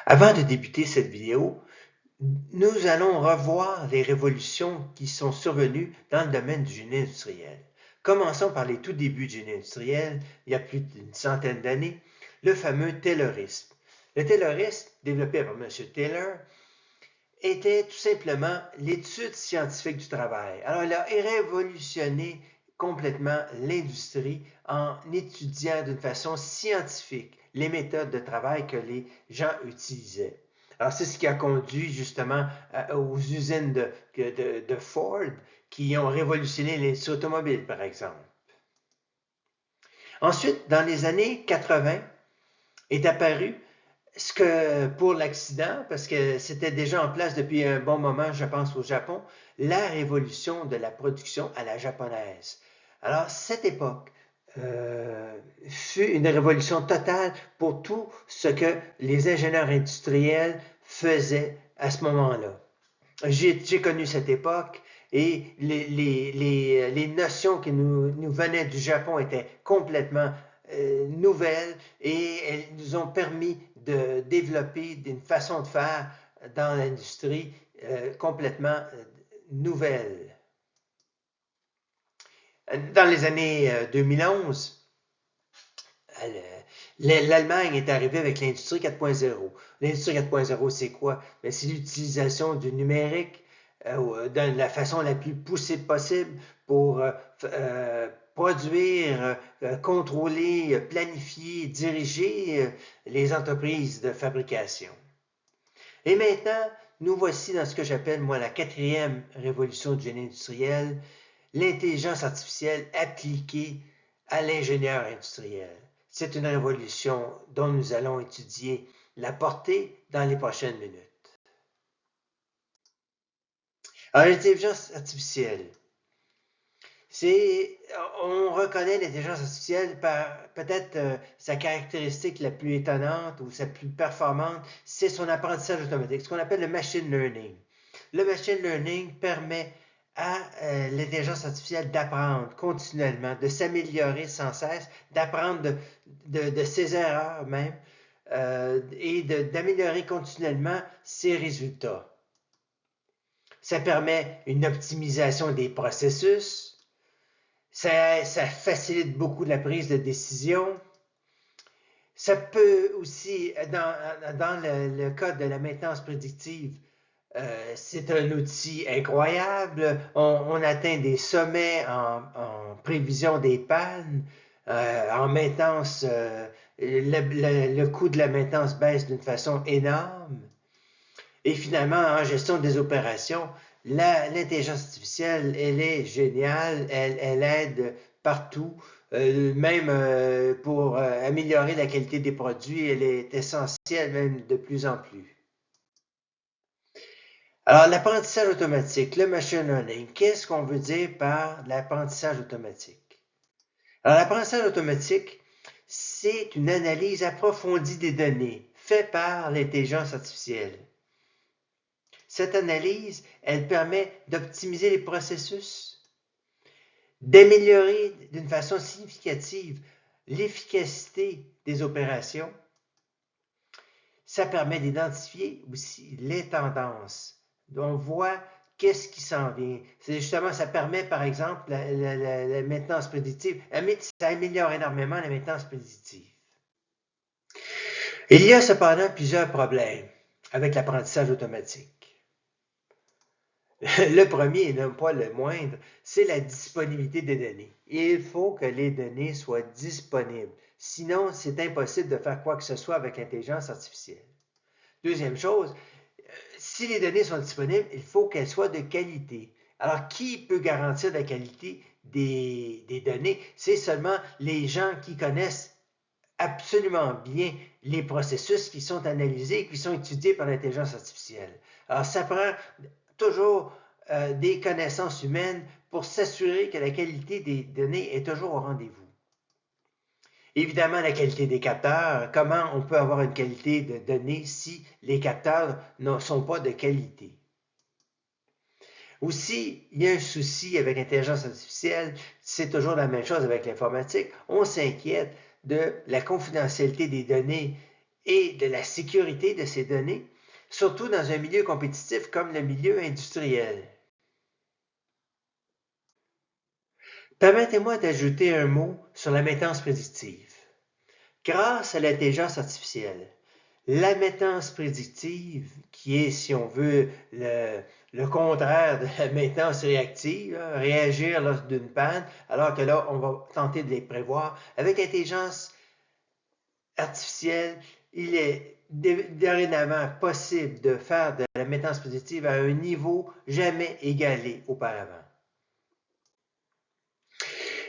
Avant de débuter cette vidéo, nous allons revoir les révolutions qui sont survenues dans le domaine du génie industriel. Commençons par les tout débuts du génie industriel, il y a plus d'une centaine d'années, le fameux Taylorisme. Le Taylorisme, développé par M. Taylor, était tout simplement l'étude scientifique du travail. Alors, il a révolutionné complètement l'industrie en étudiant d'une façon scientifique les méthodes de travail que les gens utilisaient. Alors, c'est ce qui a conduit justement aux usines de Ford qui ont révolutionné l'industrie automobile, par exemple. Ensuite, dans les années 80, est apparu ce que pour l'accident, parce que c'était déjà en place depuis un bon moment, je pense, au Japon, la révolution de la production à la japonaise. Alors, cette époque fut une révolution totale pour tout ce que les ingénieurs industriels faisaient à ce moment-là. J'ai connu cette époque et les notions qui nous venaient du Japon étaient complètement nouvelles et elles nous ont permis de développer une façon de faire dans l'industrie complètement nouvelle. Dans les années 2011, l'Allemagne est arrivée avec l'industrie 4.0. L'industrie 4.0, c'est quoi? C'est l'utilisation du numérique de la façon la plus poussée possible pour produire, contrôler, planifier, diriger les entreprises de fabrication. Et maintenant, nous voici dans ce que j'appelle, moi, la quatrième révolution du génie industriel, l'intelligence artificielle appliquée à l'ingénieur industriel. C'est une révolution dont nous allons étudier la portée dans les prochaines minutes. Alors, l'intelligence artificielle, on reconnaît l'intelligence artificielle par peut-être sa caractéristique la plus étonnante ou sa plus performante, c'est son apprentissage automatique, ce qu'on appelle le machine learning. Le machine learning permet à l'intelligence artificielle d'apprendre continuellement, de s'améliorer sans cesse, d'apprendre de ses erreurs même et d'améliorer continuellement ses résultats. Ça permet une optimisation des processus, ça facilite beaucoup la prise de décision. Ça peut aussi, dans le cas de la maintenance prédictive, c'est un outil incroyable. On atteint des sommets en prévision des pannes. En maintenance, le coût de la maintenance baisse d'une façon énorme. Et finalement, en gestion des opérations, l'intelligence artificielle, elle est géniale, elle aide partout, même pour améliorer la qualité des produits, elle est essentielle même de plus en plus. Alors, l'apprentissage automatique, le machine learning, qu'est-ce qu'on veut dire par l'apprentissage automatique? Alors, l'apprentissage automatique, c'est une analyse approfondie des données faite par l'intelligence artificielle. Cette analyse, elle permet d'optimiser les processus, d'améliorer d'une façon significative l'efficacité des opérations. Ça permet d'identifier aussi les tendances. On voit qu'est-ce qui s'en vient. C'est justement, ça permet, par exemple, la maintenance prédictive. Ça améliore énormément la maintenance prédictive. Il y a cependant plusieurs problèmes avec l'apprentissage automatique. Le premier, et non pas le moindre, c'est la disponibilité des données. Il faut que les données soient disponibles. Sinon, c'est impossible de faire quoi que ce soit avec l'intelligence artificielle. Deuxième chose, si les données sont disponibles, il faut qu'elles soient de qualité. Alors, qui peut garantir la qualité des données? C'est seulement les gens qui connaissent absolument bien les processus qui sont analysés et qui sont étudiés par l'intelligence artificielle. Alors, ça prend toujours des connaissances humaines pour s'assurer que la qualité des données est toujours au rendez-vous. Évidemment, la qualité des capteurs. Comment on peut avoir une qualité de données si les capteurs ne sont pas de qualité? Aussi, il y a un souci avec l'intelligence artificielle, c'est toujours la même chose avec l'informatique. On s'inquiète de la confidentialité des données et de la sécurité de ces données, surtout dans un milieu compétitif comme le milieu industriel. Permettez-moi d'ajouter un mot sur la maintenance prédictive. Grâce à l'intelligence artificielle, la maintenance prédictive, qui est, si on veut, le contraire de la maintenance réactive, hein, réagir lors d'une panne, alors que là, on va tenter de les prévoir. Avec l'intelligence artificielle, il est dorénavant possible de faire de la maintenance prédictive à un niveau jamais égalé auparavant.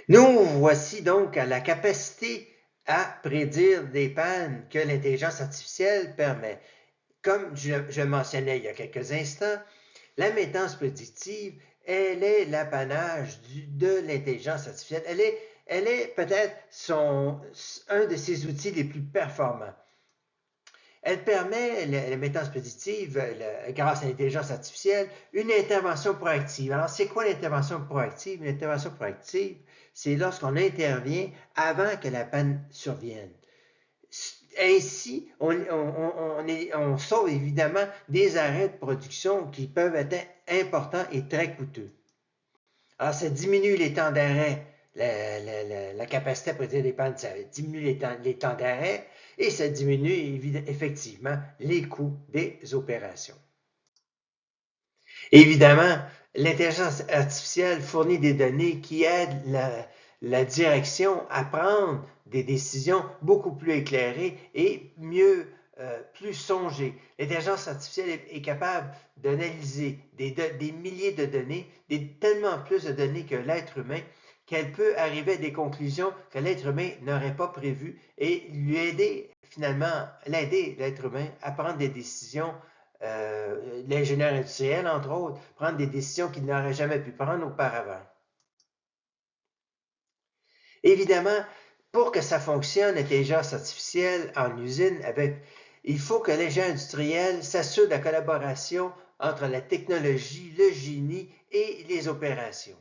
Nous voici donc à la capacité à prédire des pannes que l'intelligence artificielle permet. Comme je mentionnais il y a quelques instants, la maintenance prédictive, elle est l'apanage de l'intelligence artificielle. Elle est peut-être un de ses outils les plus performants. Elle permet, la maintenance prédictive, grâce à l'intelligence artificielle, une intervention proactive. Alors, c'est quoi l'intervention proactive? L'intervention proactive, c'est lorsqu'on intervient avant que la panne survienne. Ainsi, on sauve évidemment des arrêts de production qui peuvent être importants et très coûteux. Alors, ça diminue les temps d'arrêt, la capacité à prédire des pannes, ça diminue les temps d'arrêt et ça diminue effectivement les coûts des opérations. Évidemment, l'intelligence artificielle fournit des données qui aident la direction à prendre des décisions beaucoup plus éclairées et plus songées. L'intelligence artificielle est capable d'analyser des milliers de données, tellement plus de données que l'être humain, qu'elle peut arriver à des conclusions que l'être humain n'aurait pas prévues et lui aider, finalement, l'être humain à prendre des décisions. L'ingénieur industriel, entre autres, prendre des décisions qu'il n'aurait jamais pu prendre auparavant. Évidemment, pour que ça fonctionne, l'intelligence artificielle en usine, il faut que l'ingénieur industriel s'assure de la collaboration entre la technologie, le génie et les opérations.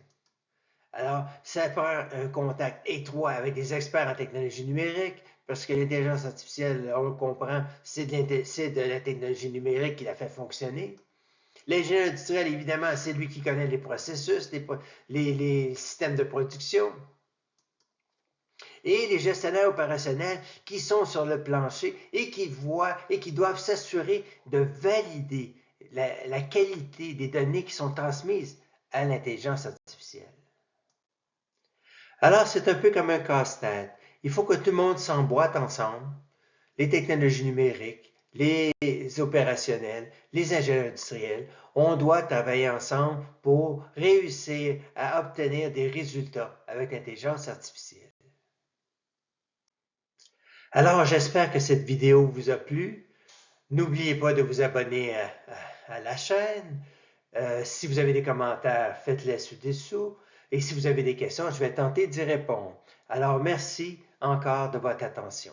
Alors, ça prend un contact étroit avec des experts en technologie numérique, parce que l'intelligence artificielle, on le comprend, c'est de la technologie numérique qui la fait fonctionner. L'ingénieur industriel, évidemment, c'est lui qui connaît les processus, les systèmes de production. Et les gestionnaires opérationnels qui sont sur le plancher et qui voient et qui doivent s'assurer de valider la qualité des données qui sont transmises à l'intelligence artificielle. Alors, c'est un peu comme un casse-tête. Il faut que tout le monde s'emboîte ensemble, les technologies numériques, les opérationnels, les ingénieurs industriels. On doit travailler ensemble pour réussir à obtenir des résultats avec l'intelligence artificielle. Alors, j'espère que cette vidéo vous a plu. N'oubliez pas de vous abonner à la chaîne. Si vous avez des commentaires, faites-les ci-dessous. Et si vous avez des questions, je vais tenter d'y répondre. Alors, merci encore de votre attention.